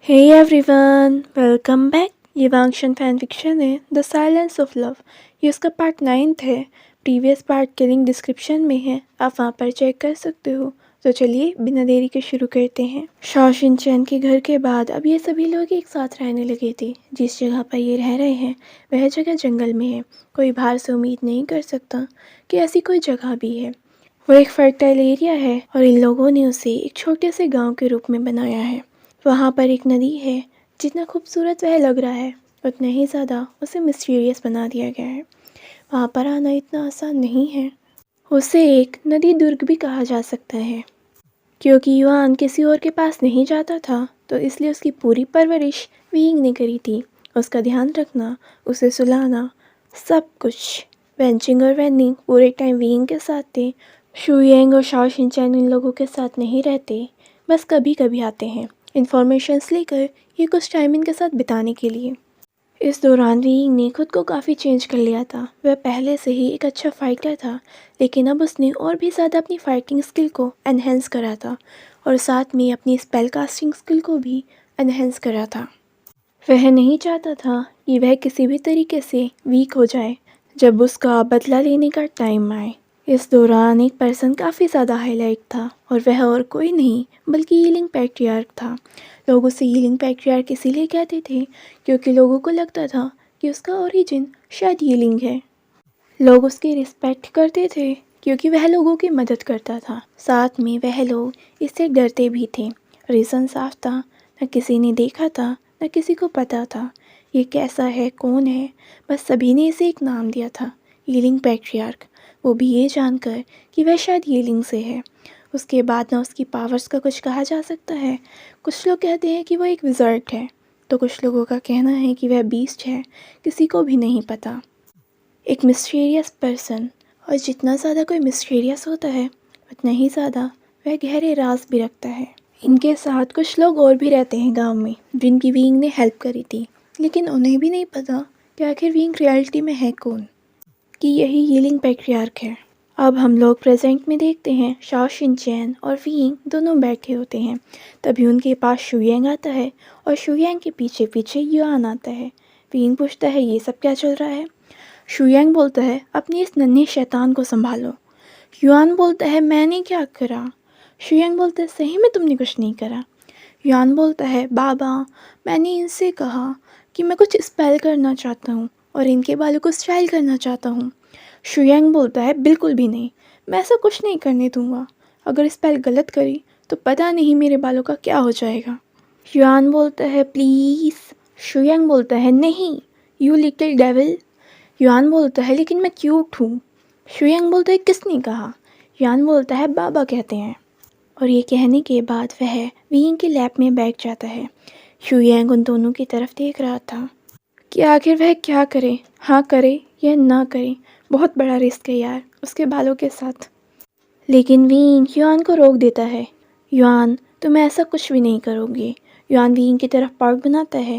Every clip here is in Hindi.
Hey everyone, welcome back. ये वांगशन फैन फिक्शन है द साइलेंस ऑफ लव। ये उसका पार्ट 9 है। प्रीवियस पार्ट के लिंक डिस्क्रिप्शन में है, आप वहाँ पर चेक कर सकते हो। तो चलिए बिना देरी के शुरू करते हैं। शॉ शिनचैन के घर के बाद अब ये सभी लोग एक साथ रहने लगे थे। जिस जगह पर ये रह रहे हैं वह जगह जंगल में है। कोई बाहर से उम्मीद नहीं कर सकता कि ऐसी कोई जगह भी है। वो एक फर्टाइल एरिया है और इन लोगों ने उसे एक छोटे से गांव के रूप में बनाया है। वहाँ पर एक नदी है। जितना खूबसूरत वह लग रहा है उतना ही ज़्यादा उसे मिस्टीरियस बना दिया गया है। वहाँ पर आना इतना आसान नहीं है। उसे एक नदी दुर्ग भी कहा जा सकता है, क्योंकि युआन किसी और के पास नहीं जाता था, तो इसलिए उसकी पूरी परवरिश वीइंग ने करी थी। उसका ध्यान रखना, उसे सुलाना, सब कुछ। वेंचिंग और वैनिंग पूरे टाइम वीइंग के साथ थे। शुयेंग और शॉ शिनचैन इन लोगों के साथ नहीं रहते, बस कभी कभी आते हैं इन्फॉर्मेशंस लेकर, ये कुछ टाइम इनके साथ बिताने के लिए। इस दौरान वीइंग ने खुद को काफ़ी चेंज कर लिया था। वह पहले से ही एक अच्छा फाइटर था, लेकिन अब उसने और भी ज़्यादा अपनी फाइटिंग स्किल को एनहेंस करा था और साथ में अपनी स्पेल कास्टिंग स्किल को भी एनहेंस करा था। वह नहीं चाहता था कि वह किसी भी तरीके से वीक हो जाए जब उसका बदला लेने का टाइम आए। इस दौरान एक पर्सन काफ़ी ज़्यादा हाईलाइट था और वह और कोई नहीं बल्कि यीलिंग पैट्रियार्क था। लोग उसे यीलिंग पैट्रियार्क इसीलिए कहते थे क्योंकि लोगों को लगता था कि उसका ओरिजिन शायद यीलिंग है। लोग उसकी रिस्पेक्ट करते थे क्योंकि वह लोगों की मदद करता था। साथ में वह लोग इससे डरते भी थे। रीज़न साफ था, न किसी ने देखा था न किसी को पता था ये कैसा है, कौन है। बस सभी ने इसे एक नाम दिया था, यीलिंग पैट्रियार्क। वो भी ये जानकर कि वह शायद यीलिंग से है। उसके बाद ना उसकी पावर्स का कुछ कहा जा सकता है। कुछ लोग कहते हैं कि वो एक विज़र्ड है, तो कुछ लोगों का कहना है कि वह बीस्ट है। किसी को भी नहीं पता। एक मिस्टीरियस पर्सन, और जितना ज़्यादा कोई मिस्टीरियस होता है उतना ही ज़्यादा वह गहरे राज भी रखता है। इनके साथ कुछ लोग और भी रहते हैं गांव में, जिनकी वीइंग ने हेल्प करी थी, लेकिन उन्हें भी नहीं पता कि आखिर वीइंग रियलिटी में है कौन, कि यही यीलिंग पैट्रियार्क है। अब हम लोग प्रेजेंट में देखते हैं शॉ शिनचैन और वीइंग दोनों बैठे होते हैं। तभी उनके पास शुयेंग आता है और शुयेंग के पीछे पीछे युआन आता है। वीइंग पूछता है ये सब क्या चल रहा है। शुयेंग बोलता है अपनी इस नन्हे शैतान को संभालो। युआन बोलता है मैंने क्या करा। शुयेंग बोलता है सही में तुमने कुछ नहीं करा। युआन बोलता है बाबा, मैंने इनसे कहा कि मैं कुछ स्पेल करना चाहता हूँ और इनके बालों को स्टाइल करना चाहता हूँ। शुयेंग बोलता है बिल्कुल भी नहीं, मैं ऐसा कुछ नहीं करने दूंगा। अगर स्पेल गलत करी तो पता नहीं मेरे बालों का क्या हो जाएगा। युआन बोलता है प्लीज़। शुयेंग बोलता है नहीं, यू लिटिल डेविल। युआन बोलता है लेकिन मैं क्यूट हूँ। शुयेंग बोलता है किसने कहा। युआन बोलता है बाबा कहते हैं। और ये कहने के बाद वह वीइंग के लैब में बैठ जाता है। शुयेंग उन दोनों की तरफ देख रहा था कि आखिर वह क्या करे, हाँ करे या ना करे। बहुत बड़ा रिस्क है यार उसके बालों के साथ। लेकिन वीइंग युआन को रोक देता है। युआन, तुम ऐसा कुछ भी नहीं करोगे। युआन वीइंग की तरफ पार्क बनाता है।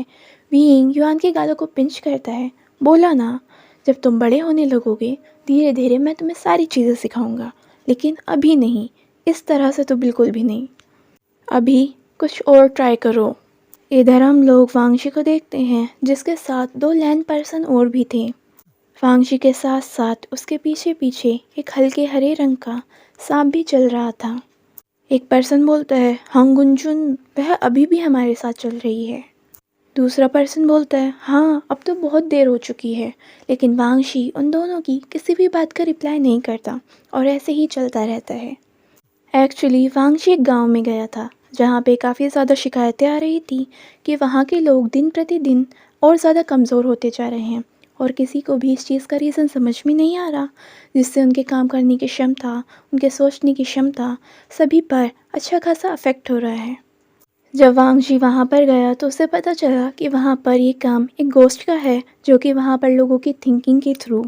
वीइंग युआन के गालों को पिंच करता है। बोला ना, जब तुम बड़े होने लगोगे धीरे धीरे मैं तुम्हें सारी चीज़ें सिखाऊंगा, लेकिन अभी नहीं, इस तरह से तो बिल्कुल भी नहीं। अभी कुछ और ट्राई करो। इधर हम लोग वांगशी को देखते हैं, जिसके साथ दो लैंड पर्सन और भी थे। वांगशी के साथ साथ उसके पीछे पीछे एक हल्के हरे रंग का सांप भी चल रहा था। एक पर्सन बोलता है हाँ गुंजुन, वह अभी भी हमारे साथ चल रही है। दूसरा पर्सन बोलता है हाँ अब तो बहुत देर हो चुकी है। लेकिन वांगशी उन दोनों की किसी भी बात का रिप्लाई नहीं करता और ऐसे ही चलता रहता है। एक्चुअली वांगशी एक गांव में गया था जहाँ पे काफ़ी ज़्यादा शिकायतें आ रही थी कि वहाँ के लोग दिन प्रतिदिन और ज़्यादा कमज़ोर होते जा रहे हैं और किसी को भी इस चीज़ का रीज़न समझ में नहीं आ रहा, जिससे उनके काम करने की क्षमता, उनके सोचने की क्षमता सभी पर अच्छा खासा अफेक्ट हो रहा है। जब वांगशी वहाँ पर गया तो उसे पता चला कि वहाँ पर ये काम एक गोस्ट का है, जो कि वहाँ पर लोगों की थिंकिंग के थ्रू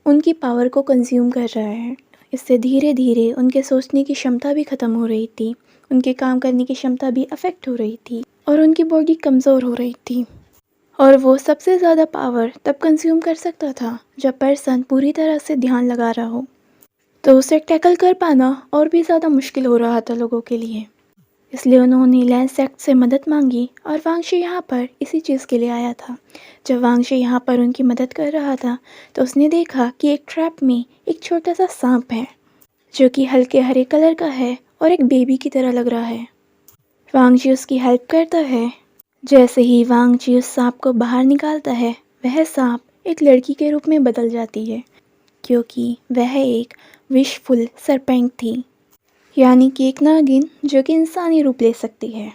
उनकी पावर को कंज्यूम कर रहा है। इससे धीरे धीरे उनके सोचने की क्षमता भी ख़त्म हो रही थी, उनके काम करने की क्षमता भी अफेक्ट हो रही थी और उनकी बॉडी कमज़ोर हो रही थी। और वो सबसे ज़्यादा पावर तब कंज्यूम कर सकता था जब पर्सन पूरी तरह से ध्यान लगा रहा हो, तो उसे टैकल कर पाना और भी ज़्यादा मुश्किल हो रहा था लोगों के लिए। इसलिए उन्होंने लैंसेक्ट से मदद मांगी और वांगशी यहाँ पर इसी चीज़ के लिए आया था। जब वांगशी यहाँ पर उनकी मदद कर रहा था तो उसने देखा कि एक ट्रैप में एक छोटा सा सांप है जो कि हल्के हरे कलर का है और एक बेबी की तरह लग रहा है। वांगजी उसकी हेल्प करता है। जैसे ही वांगजी उस सांप को बाहर निकालता है वह सांप एक लड़की के रूप में बदल जाती है, क्योंकि वह एक विशफुल सरपेंट थी, यानी कि एक नागिन जो कि इंसानी रूप ले सकती है।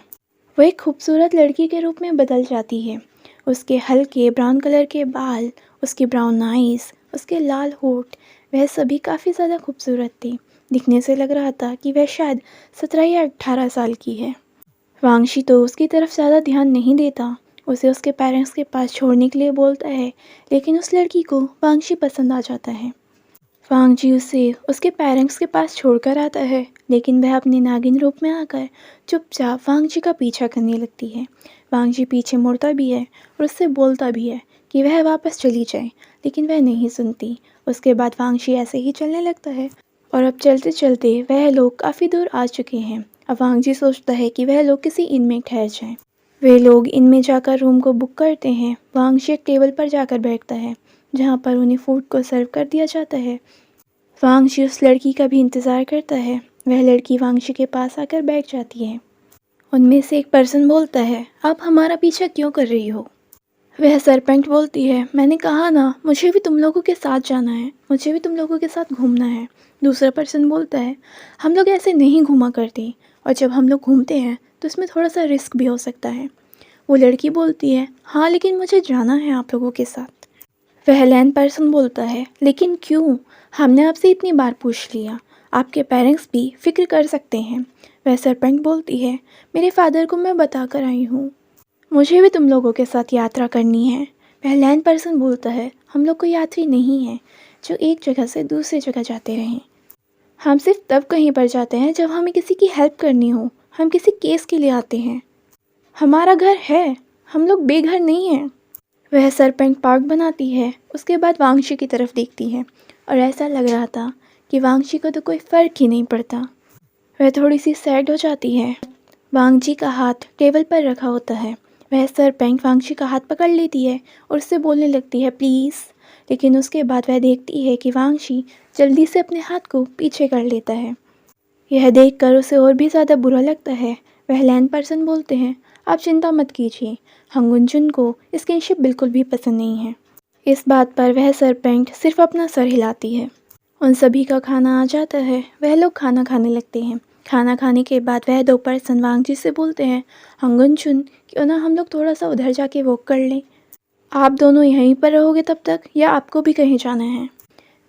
वो एक खूबसूरत लड़की के रूप में बदल जाती है। उसके हल्के ब्राउन कलर के बाल, उसकी ब्राउन आइज़, उसके लाल होठ, वह सभी काफ़ी ज़्यादा खूबसूरत थी। दिखने से लग रहा था कि वह शायद 17 या 18 साल की है। वांगशी तो उसकी तरफ ज़्यादा ध्यान नहीं देता, उसे उसके पेरेंट्स के पास छोड़ने के लिए बोलता है, लेकिन उस लड़की को वांगशी पसंद आ जाता है। वांगजी उसे उसके पेरेंट्स के पास छोड़कर आता है, लेकिन वह अपने नागिन रूप में आकर चुपचाप वांगजी का पीछा करने लगती है। वांगजी पीछे मुड़ता भी है और उससे बोलता भी है कि वह वापस चली जाए, लेकिन वह नहीं सुनती। उसके बाद वांगशी ऐसे ही चलने लगता है और अब चलते चलते वह लोग काफ़ी दूर आ चुके हैं। अब वांगजी सोचता है कि वह लोग किसी इन में ठहर जाएं। वे लोग इन में जाकर रूम को बुक करते हैं। वांगशी एक टेबल पर जाकर बैठता है जहाँ पर उन्हें फूड को सर्व कर दिया जाता है। वांगशी उस लड़की का भी इंतज़ार करता है। वह लड़की वांगशी के पास आकर बैठ जाती है। उनमें से एक पर्सन बोलता है, आप हमारा पीछा क्यों कर रही हो? वह सरपेंट बोलती है, मैंने कहा ना, मुझे भी तुम लोगों के साथ जाना है, मुझे भी तुम लोगों के साथ घूमना है। दूसरा पर्सन बोलता है, हम लोग ऐसे नहीं घूमा करते, और जब हम लोग घूमते हैं तो इसमें थोड़ा सा रिस्क भी हो सकता है। वो लड़की बोलती है, हाँ लेकिन मुझे जाना है आप लोगों के साथ। वह लैंड पर्सन बोलता है, लेकिन क्यों? हमने आपसे इतनी बार पूछ लिया, आपके पेरेंट्स भी फिक्र कर सकते हैं। वह सरपेंट बोलती है, मेरे फादर को मैं बता कर आई हूँ, मुझे भी तुम लोगों के साथ यात्रा करनी है। वह लैंड पर्सन बोलता है, हम लोग कोई यात्री नहीं हैं जो एक जगह से दूसरी जगह जाते रहें। हम सिर्फ तब कहीं पर जाते हैं जब हमें किसी की हेल्प करनी हो, हम किसी केस के लिए आते हैं। हमारा घर है, हम लोग बेघर नहीं हैं। वह सरपेंट पार्क बनाती है, उसके बाद वांगशी की तरफ देखती है और ऐसा लग रहा था कि वांगशी को तो कोई फ़र्क ही नहीं पड़ता। वह थोड़ी सी सैड हो जाती है। वांगजी का हाथ टेबल पर रखा होता है। वह सरपेंट वांगशी का हाथ पकड़ लेती है और उससे बोलने लगती है, प्लीज़। लेकिन उसके बाद वह देखती है कि वांगशी जल्दी से अपने हाथ को पीछे कर लेता है। यह देखकर उसे और भी ज़्यादा बुरा लगता है। वह लैंड पर्सन बोलते हैं, आप चिंता मत कीजिए, हंगुनजुन को स्किनशिप बिल्कुल भी पसंद नहीं है। इस बात पर वह सरपेंट सिर्फ अपना सर हिलाती है। उन सभी का खाना आ जाता है। वह लोग खाना खाने लगते हैं। खाना खाने के बाद वह दो पर्सन वांगजी से बोलते हैं, हंगुनजुन, क्यों ना हम लोग थोड़ा सा उधर जाके वॉक कर लें? आप दोनों यहीं पर रहोगे तब तक, या आपको भी कहीं जाना है?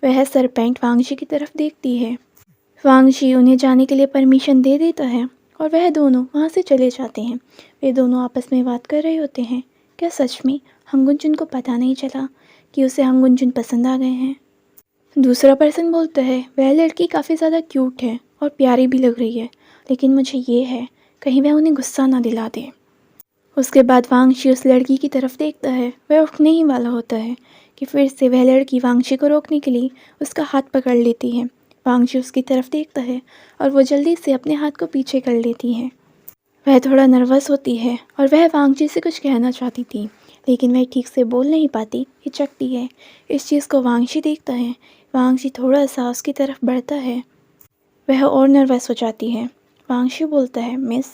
वह सरपेंट वांगजी की तरफ देखती है। वांगजी उन्हें जाने के लिए परमिशन दे देता है और वह दोनों वहाँ से चले जाते हैं। वे दोनों आपस में बात कर रहे होते हैं। क्या सच में हंगुनजुन को पता नहीं चला कि उसे हंगुनजुन पसंद आ गए हैं? दूसरा पर्सन बोलता है, वह लड़की काफ़ी ज़्यादा क्यूट है और प्यारी भी लग रही है, लेकिन मुझे ये है कहीं वह उन्हें गुस्सा ना दिला दे। उसके बाद वांगशी उस लड़की की तरफ देखता है। वह उठने ही वाला होता है कि फिर से वह लड़की वांगशी को रोकने के लिए उसका हाथ पकड़ लेती है। वांगशी उसकी तरफ देखता है और वो जल्दी से अपने हाथ को पीछे कर लेती है। वह थोड़ा नर्वस होती है और वह वांगजी से कुछ कहना चाहती थी, लेकिन वह ठीक से बोल नहीं पाती, हिचकती है। इस चीज़ को वांगशी देखता है। वांगशी थोड़ा सा उसकी तरफ बढ़ता है। वह और नर्वस हो जाती है। वांगशी बोलता है, मिस,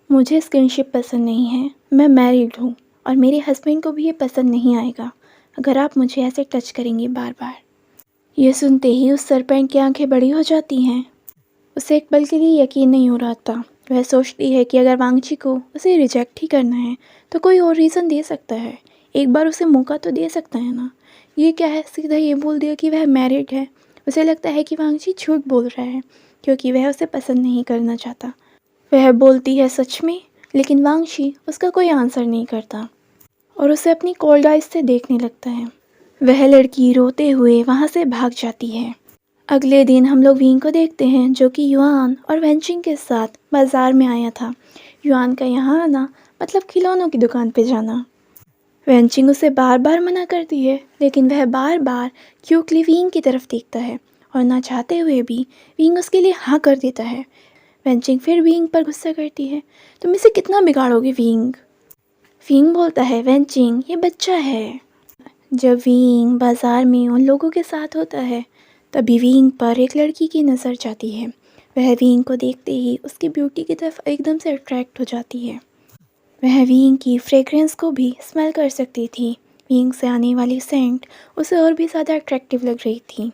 मुझे स्किनशिप पसंद नहीं है, मैं मैरिड हूँ और मेरे हस्बैंड को भी ये पसंद नहीं आएगा अगर आप मुझे ऐसे टच करेंगे बार बार। ये सुनते ही उस सरपेंट की आंखें बड़ी हो जाती हैं। उसे एक पल के लिए यकीन नहीं हो रहा था। वह सोचती है कि अगर वांगजी को उसे रिजेक्ट ही करना है तो कोई और रीज़न दे सकता है, एक बार उसे मौका तो दे सकता है ना। ये क्या है, सीधा ये बोल दिया कि वह मैरिड है। उसे लगता है कि वांगजी झूठ बोल रहा है क्योंकि वह उसे पसंद नहीं करना चाहता। वह बोलती है, सच में? लेकिन वांगशी उसका कोई आंसर नहीं करता और उसे अपनी कोल्ड आइज से देखने लगता है। वह लड़की रोते हुए वहाँ से भाग जाती है। अगले दिन हम लोग विंग को देखते हैं जो कि युआन और वेंचिंग के साथ बाज़ार में आया था। युआन का यहाँ आना मतलब खिलौनों की दुकान पे जाना। वेंचिंग उसे बार बार मना करती है, लेकिन वह बार बार क्यूकली विंग की तरफ देखता है और ना चाहते हुए भी विंग उसके लिए हाँ कर देता है। वेंचिंग फिर विंग पर गुस्सा करती है, तुम इसे कितना बिगाड़ोगे विंग। विंग बोलता है, वेंचिंग ये बच्चा है। जब विंग बाजार में उन लोगों के साथ होता है तभी विंग पर एक लड़की की नज़र जाती है। वह विंग को देखते ही उसकी ब्यूटी की तरफ एकदम से अट्रैक्ट हो जाती है। वह विंग की फ्रेग्रेंस को भी स्मेल कर सकती थी। विंग से आने वाली सेंट उसे और भी ज़्यादा अट्रैक्टिव लग रही थी।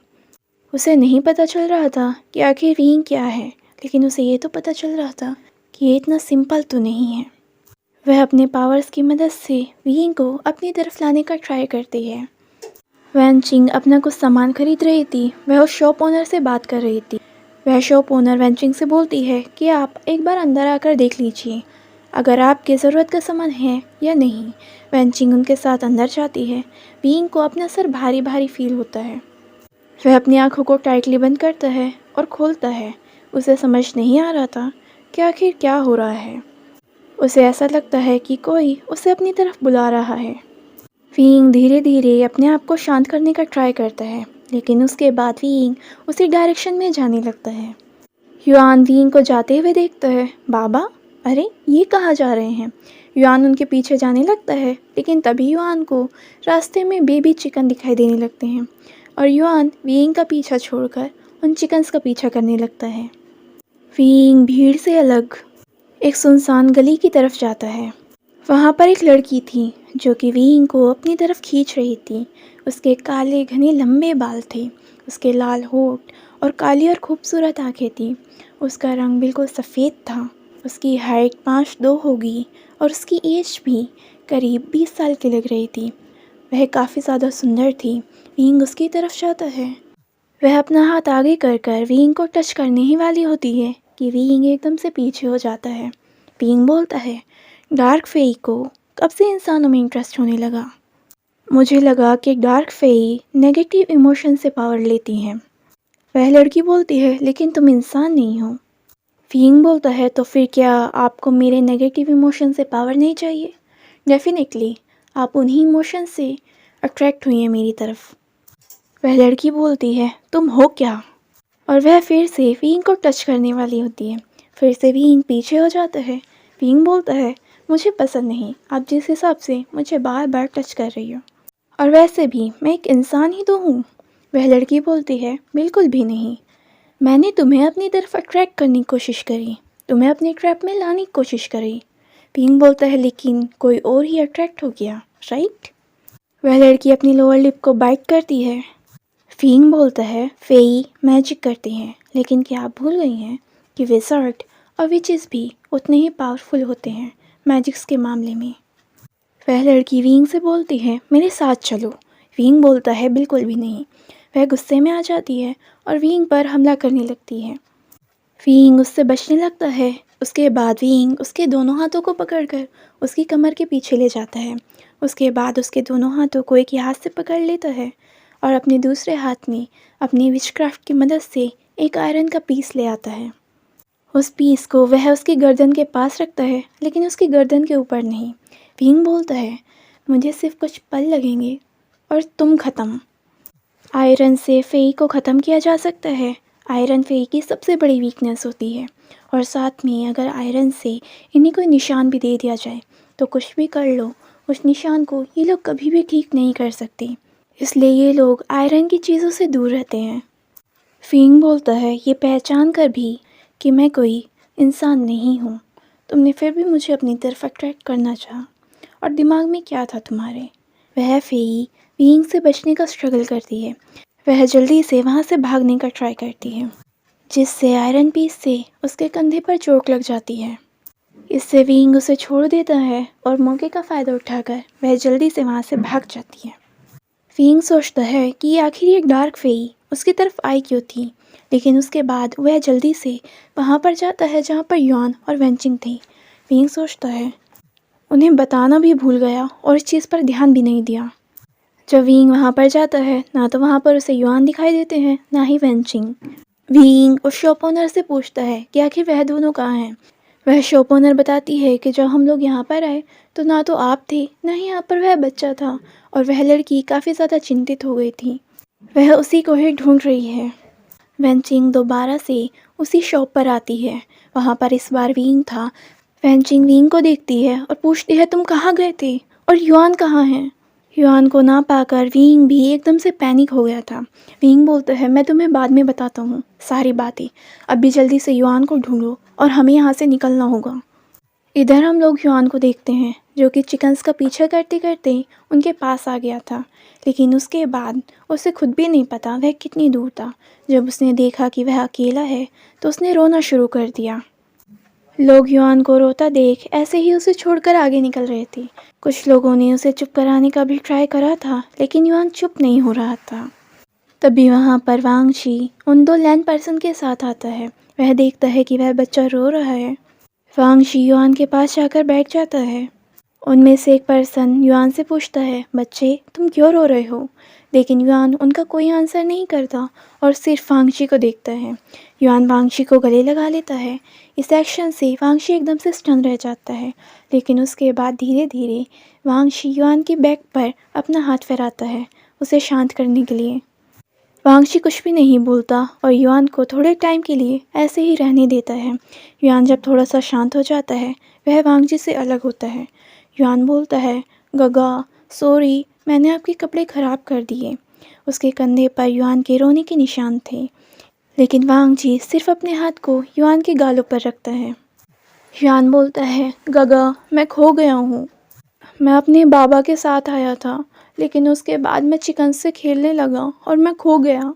उसे नहीं पता चल रहा था कि आखिर विंग क्या है, लेकिन उसे ये तो पता चल रहा था कि ये इतना सिंपल तो नहीं है। वह अपने पावर्स की मदद से विंग को अपनी तरफ लाने का ट्राई करती है। वेंचिंग अपना कुछ सामान खरीद रही थी। वह उस शॉप ओनर से बात कर रही थी। वह शॉप ओनर वेंचिंग से बोलती है कि आप एक बार अंदर आकर देख लीजिए अगर आपके ज़रूरत का सामान है या नहीं। वेंचिंग उनके साथ अंदर जाती है। विंग को अपना सर भारी भारी फील होता है। वह अपनी आंखों को टाइटली बंद करता है और खोलता है। उसे समझ नहीं आ रहा था कि आखिर क्या हो रहा है। उसे ऐसा लगता है कि कोई उसे अपनी तरफ बुला रहा है। विंग धीरे धीरे अपने आप को शांत करने का ट्राई करता है, लेकिन उसके बाद विंग उसी डायरेक्शन में जाने लगता है। युआन विंग को जाते हुए देखता है। बाबा, अरे ये कहाँ जा रहे हैं। युआन उनके पीछे जाने लगता है, लेकिन तभी युआन को रास्ते में बेबी चिकन दिखाई देने लगते हैं और युआन विंग का पीछा छोड़कर उन चिकन्स का पीछा करने लगता है। विंग भीड़ से अलग एक सुनसान गली की तरफ जाता है। वहाँ पर एक लड़की थी जो कि विंग को अपनी तरफ खींच रही थी। उसके काले घने लंबे बाल थे, उसके लाल होठ और काली और खूबसूरत आंखें थी। उसका रंग बिल्कुल सफ़ेद था। उसकी हाइट 5'2" होगी और उसकी एज भी करीब 20 साल की लग रही थी। वह काफ़ी ज़्यादा सुंदर थी। विंग उसकी तरफ जाता है। वह अपना हाथ आगे कर विंग को टच करने ही वाली होती है कि विंग एकदम से पीछे हो जाता है। विंग बोलता है, डार्क फेई को कब से इंसानों में इंटरेस्ट होने लगा। मुझे लगा कि डार्क फेई नेगेटिव इमोशन से पावर लेती हैं। वह लड़की बोलती है, लेकिन तुम इंसान नहीं हो। विंग बोलता है, तो फिर क्या आपको मेरे नेगेटिव इमोशन से पावर नहीं चाहिए। डेफिनेटली आप उन्हीं इमोशन से अट्रैक्ट हुई हैं मेरी तरफ। वह लड़की बोलती है, तुम हो क्या। और वह फिर से विंग को टच करने वाली होती है। फिर से विंग पीछे हो जाता है। विंग बोलता है, मुझे पसंद नहीं आप जिस हिसाब से मुझे बार बार टच कर रही हो, और वैसे भी मैं एक इंसान ही तो हूँ। वह लड़की बोलती है, बिल्कुल भी नहीं, मैंने तुम्हें अपनी तरफ अट्रैक्ट करने की कोशिश करी, तुम्हें अपने ट्रैप में लाने की कोशिश करी। विंग बोलता है, लेकिन कोई और ही अट्रैक्ट हो गया, राइट। वह लड़की अपनी लोअर लिप को बाइट करती है। विंग बोलता है, फेई मैजिक करती हैं, लेकिन क्या आप भूल गई हैं कि विज़र्ड और विचेस भी उतने ही पावरफुल होते हैं मैजिक्स के मामले में। वह लड़की विंग से बोलती है, मेरे साथ चलो। विंग बोलता है, बिल्कुल भी नहीं। वह गुस्से में आ जाती है और विंग पर हमला करने लगती है। विंग उससे बचने लगता है। उसके बाद विंग उसके दोनों हाथों को पकड़कर उसकी कमर के पीछे ले जाता है। उसके बाद उसके दोनों हाथों को एक हाथ से पकड़ लेता है और अपने दूसरे हाथ में अपनी विचक्राफ्ट की मदद से एक आयरन का पीस ले आता है। उस पीस को वह उसकी गर्दन के पास रखता है, लेकिन उसकी गर्दन के ऊपर नहीं। विंग बोलता है, मुझे सिर्फ कुछ पल लगेंगे और तुम ख़त्म। आयरन से फेई को ख़त्म किया जा सकता है। आयरन फेई की सबसे बड़ी वीकनेस होती है, और साथ में अगर आयरन से इन्हें कोई निशान भी दे दिया जाए तो कुछ भी कर लो, उस निशान को ये लोग कभी भी ठीक नहीं कर सकते। इसलिए ये लोग आयरन की चीज़ों से दूर रहते हैं। विंग बोलता है, ये पहचान कर भी कि मैं कोई इंसान नहीं हूँ, तुमने फिर भी मुझे अपनी तरफ अट्रैक्ट करना चाहा, और दिमाग में क्या था तुम्हारे। वह फेई विंग से बचने का स्ट्रगल करती है। वह जल्दी से वहाँ से भागने का ट्राई करती है, जिससे आयरन पीस से उसके कंधे पर चोट लग जाती है। इससे विंग उसे छोड़ देता है और मौके का फ़ायदा उठाकर वह जल्दी से वहाँ से भाग जाती है। विंग सोचता है कि आखिर एक डार्क फेई उसकी तरफ आई क्यों थी, लेकिन उसके बाद वह जल्दी से वहाँ पर जाता है जहाँ पर युआन और वेंचिंग थे। विंग सोचता है, उन्हें बताना भी भूल गया और इस चीज़ पर ध्यान भी नहीं दिया। जब विंग वहाँ पर जाता है, ना तो वहाँ पर उसे युआन दिखाई देते हैं, ना ही वेंचिंग। विंग उस शॉप ओनर से पूछता है कि आखिर वह दोनों कहाँ हैं। वह शॉप ओनर बताती है कि जब हम लोग यहाँ पर आए तो ना तो आप थे, ना ही यहाँ पर वह बच्चा था, और वह लड़की काफ़ी ज़्यादा चिंतित हो गई थी। वह उसी को ही ढूंढ रही है। वेनचिंग दोबारा से उसी शॉप पर आती है। वहाँ पर इस बार विंग था। वेनचिंग विंग को देखती है और पूछती है, तुम कहाँ गए थे और युआन कहाँ है? युआन को ना पाकर विंग भी एकदम से पैनिक हो गया था। विंग बोलता है, मैं तुम्हें बाद में बताता हूँ सारी बातें, अभी जल्दी से युआन को ढूंढो और हमें यहाँ से निकलना होगा। इधर हम लोग युआन को देखते हैं जो कि चिकन्स का पीछा करते करते उनके पास आ गया था, लेकिन उसके बाद उसे खुद भी नहीं पता वह कितनी दूर था। जब उसने देखा कि वह अकेला है तो उसने रोना शुरू कर दिया। लोग युआन को रोता देख ऐसे ही उसे छोड़कर आगे निकल रहे थे। कुछ लोगों ने उसे चुप कराने का भी ट्राई करा था, लेकिन युआन चुप नहीं हो रहा था। तभी वहाँ पर वांगशी उन दो लैंड पर्सन के साथ आता है। वह देखता है कि वह बच्चा रो रहा है। वांगशी युआन के पास जाकर बैठ जाता है। उनमें से एक पर्सन युआन से पूछता है, बच्चे तुम क्यों रो रहे हो? लेकिन युआन उनका कोई आंसर नहीं करता और सिर्फ वांगशी को देखता है। युआन वांगशी को गले लगा लेता है। इस एक्शन से वांगशी एकदम से स्टन रह जाता है, लेकिन उसके बाद धीरे धीरे वांगशी युआन की बैक पर अपना हाथ फहराता है उसे शांत करने के लिए। वांगशी कुछ भी नहीं बोलता और युआन को थोड़े टाइम के लिए ऐसे ही रहने देता है। युआन जब थोड़ा सा शांत हो जाता है वह वांगशी से अलग होता है। युआन बोलता है, गगा सॉरी, मैंने आपके कपड़े ख़राब कर दिए। उसके कंधे पर युआन के रोने के निशान थे, लेकिन वांगजी सिर्फ अपने हाथ को युआन के गालों पर रखता है। युआन बोलता है, गगा मैं खो गया हूँ। मैं अपने बाबा के साथ आया था, लेकिन उसके बाद मैं चिकन से खेलने लगा और मैं खो गया।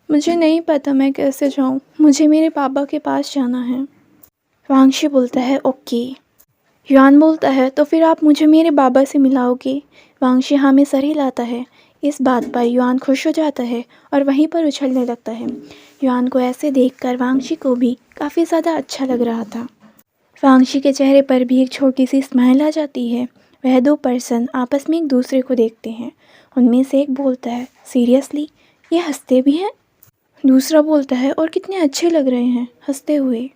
मुझे नहीं पता मैं कैसे जाऊँ, मुझे मेरे पापा के पास जाना है। वांगशी बोलता है, ओके। युआन बोलता है, तो फिर आप मुझे मेरे बाबा से मिलाओगे? वांगशी हाँ में सर हिलाता है। इस बात पर युआन खुश हो जाता है और वहीं पर उछलने लगता है। युआन को ऐसे देखकर वांगशी को भी काफ़ी ज़्यादा अच्छा लग रहा था। वांगशी के चेहरे पर भी एक छोटी सी स्माइल आ जाती है। वह दो पर्सन आपस में एक दूसरे को देखते हैं। उनमें से एक बोलता है, सीरियसली ये हंसते भी हैं? दूसरा बोलता है, और कितने अच्छे लग रहे हैं हंसते हुए।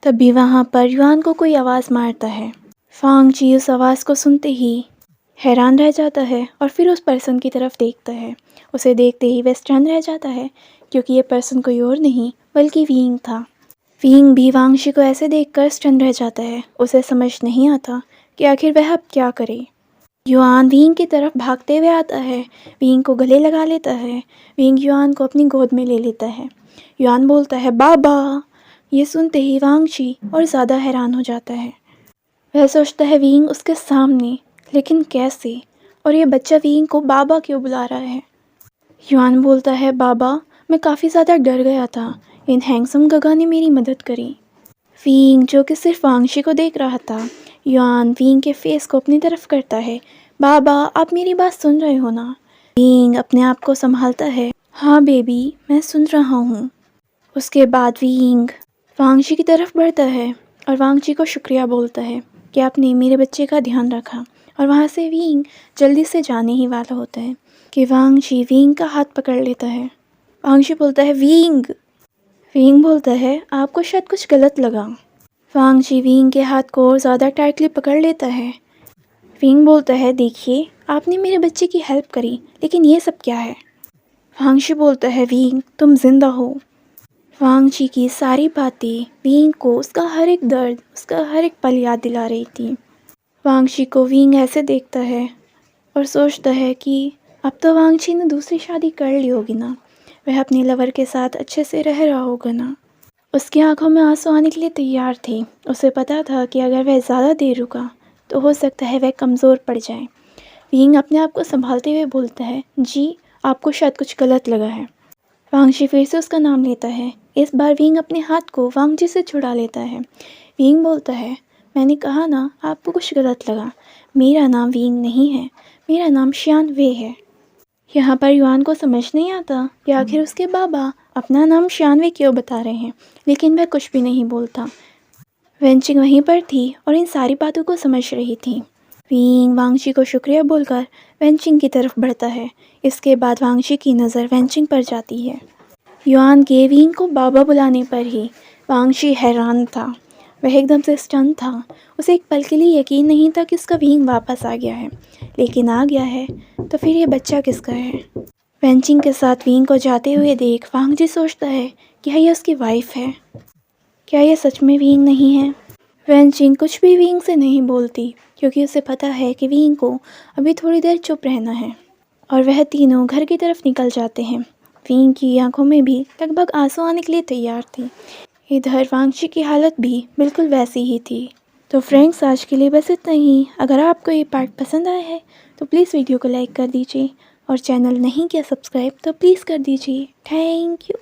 तभी वहाँ पर युआन को कोई आवाज़ मारता है। वांगजी उस आवाज़ को सुनते ही हैरान रह जाता है और फिर उस पर्सन की तरफ देखता है। उसे देखते ही वह स्टन रह जाता है, क्योंकि ये पर्सन कोई और नहीं बल्कि विंग था। विंग भी वांगशी को ऐसे देखकर स्टन रह जाता है। उसे समझ नहीं आता कि आखिर वह अब क्या करे। युआन विंग की तरफ भागते हुए आता है, विंग को गले लगा लेता है। विंग युआन को अपनी गोद में ले लेता है। युआन बोलता है, बाबा। ये सुनते ही वांगशी और ज़्यादा हैरान हो जाता है। वह सोचता है विंग उसके सामने, लेकिन कैसे, और ये बच्चा विंग को बाबा क्यों बुला रहा है? युआन बोलता है, बाबा मैं काफ़ी ज़्यादा डर गया था, इन हैंडसम गगा ने मेरी मदद करी। विंग जो कि सिर्फ वांगशी को देख रहा था, युआन विंग के फेस को अपनी तरफ करता है। बाबा आप मेरी बात सुन रहे हो ना? विंग अपने आप को संभालता है, हाँ बेबी मैं सुन रहा हूँ। उसके बाद विंग वांगशी की तरफ बढ़ता है और वांगशी को शुक्रिया बोलता है कि आपने मेरे बच्चे का ध्यान रखा। और वहाँ से विंग जल्दी से जाने ही वाला होता है कि वांगशी विंग का हाथ पकड़ लेता है। वांगशी बोलता है, विंग। विंग बोलता है, आपको शायद कुछ गलत लगा। वांगशी विंग के हाथ को और ज़्यादा टाइटली पकड़ लेता है। विंग बोलता है, देखिए आपने मेरे बच्चे की हेल्प करी, लेकिन ये सब क्या है? वांगशी बोलता है, विंग तुम जिंदा हो। वांगशी की सारी बातें विंग को उसका हर एक दर्द, उसका हर एक पल याद दिला रही थी। वांगशी को विंग ऐसे देखता है और सोचता है कि अब तो वांगशी ने दूसरी शादी कर ली होगी ना, वह अपने लवर के साथ अच्छे से रह रहा होगा ना। उसकी आंखों में आंसू आने के लिए तैयार थे। उसे पता था कि अगर वह ज़्यादा देर रुका तो हो सकता है वह कमज़ोर पड़ जाए। विंग अपने आप को संभालते हुए बोलता है, जी आपको शायद कुछ गलत लगा है। वांगशी फिर से उसका नाम लेता है। इस बार विंग अपने हाथ को वांगजी से छुड़ा लेता है। विंग बोलता है, मैंने कहा ना आपको कुछ गलत लगा, मेरा नाम विंग नहीं है, मेरा नाम शियान वे है। यहाँ पर युआन को समझ नहीं आता कि आखिर उसके बाबा अपना नाम शियान वे क्यों बता रहे हैं, लेकिन वह कुछ भी नहीं बोलता। वेनचिंग वहीं पर थी और इन सारी बातों को समझ रही थी। विंग वांगशी को शुक्रिया बोलकर वेनचिंग की तरफ बढ़ता है। इसके बाद वांगशी की नज़र वेनचिंग पर जाती है। युआन के विंग को बाबा बुलाने पर ही वांगशी हैरान था। वह एकदम से स्टन था। उसे एक पल के लिए यकीन नहीं था कि उसका विंग वापस आ गया है, लेकिन आ गया है तो फिर ये बच्चा किसका है? वेंचिंग के साथ विंग को जाते हुए देख वांग जी सोचता है कि यह उसकी वाइफ है। क्या यह सच में विंग नहीं है? वेंचिंग कुछ भी विंग से नहीं बोलती क्योंकि उसे पता है कि विंग को अभी थोड़ी देर चुप रहना है और वह तीनों घर की तरफ निकल जाते हैं। विंग की आंखों में भी लगभग आंसू आने के लिए तैयार थे। इधर वांगची की हालत भी बिल्कुल वैसी ही थी। तो फ्रेंड्स, आज के लिए बस इतना ही। अगर आपको ये पार्ट पसंद आया है तो प्लीज़ वीडियो को लाइक कर दीजिए और चैनल नहीं किया सब्सक्राइब तो प्लीज़ कर दीजिए। Thank you.